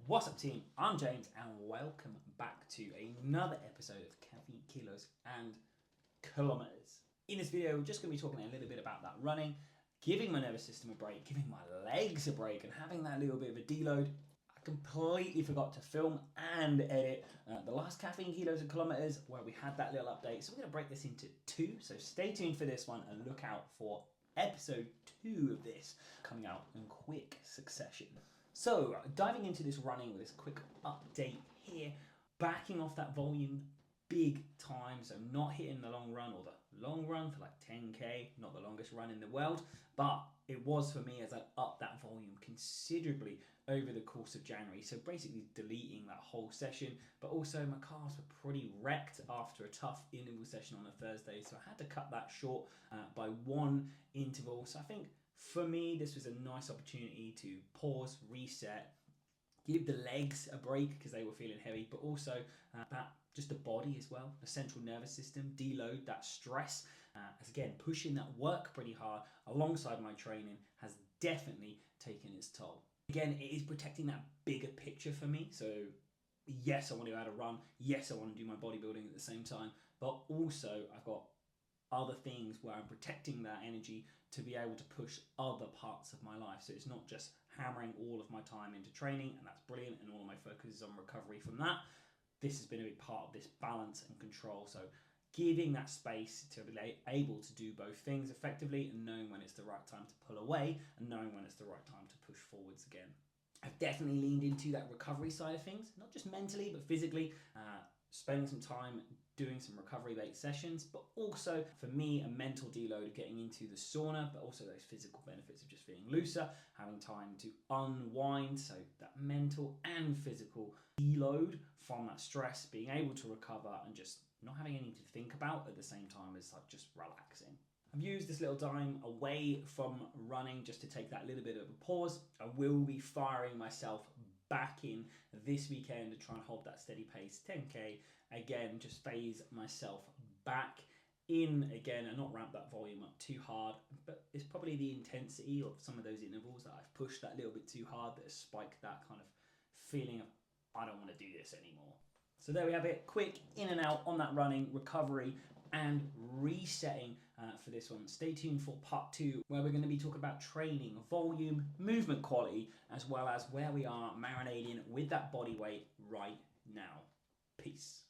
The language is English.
What's up team, I'm James and welcome back to another episode of Caffeine, Kilos and Kilometers. In this video we're just going to be talking a little bit about that running, giving my nervous system a break, giving my legs a break and having that little bit of a deload. I completely forgot to film and edit the last Caffeine, Kilos and Kilometers where we had that little update, so we're going to break this into two, so stay tuned for this one and look out for episode 2 of this coming out in quick succession. So, diving into this running with this quick update here, backing off that volume big time, so not hitting the long run or the long run for like 10k, not the longest run in the world, but it was for me as I upped that volume considerably over the course of January. So basically deleting that whole session, but also my calves were pretty wrecked after a tough interval session on a Thursday, so I had to cut that short by one interval. So I think for me, this was a nice opportunity to pause, reset, give the legs a break because they were feeling heavy, but also that just the body as well, the central nervous system, deload that stress. As again, pushing that work pretty hard alongside my training has definitely taken its toll. Again, it is protecting that bigger picture for me. So yes, I want to go out a run. Yes, I want to do my bodybuilding at the same time, but also I've got other things where I'm protecting that energy to be able to push other parts of my life. So it's not just hammering all of my time into training, and that's brilliant, and all of my focus is on recovery from that. This has been a big part of this balance and control. So giving that space to be able to do both things effectively and knowing when it's the right time to pull away and knowing when it's the right time to push forwards again. I've definitely leaned into that recovery side of things, not just mentally, but physically. Spending some time doing some recovery-based sessions, but also for me a mental deload of getting into the sauna, but also those physical benefits of just feeling looser, having time to unwind, so that mental and physical deload from that stress, being able to recover and just not having anything to think about at the same time as like just relaxing. I've used this little time away from running just to take that little bit of a pause. I will be firing myself back in this weekend to try and hold that steady pace 10k again, just phase myself back in again and not ramp that volume up too hard, but it's probably the intensity of some of those intervals that I've pushed that little bit too hard that has spiked that kind of feeling of I don't want to do this anymore. So there we have it, quick in and out on that running, recovery and resetting for this one. Stay tuned for part 2 where we're going to be talking about training, volume, movement quality, as well as where we are marinating with that body weight right now. Peace.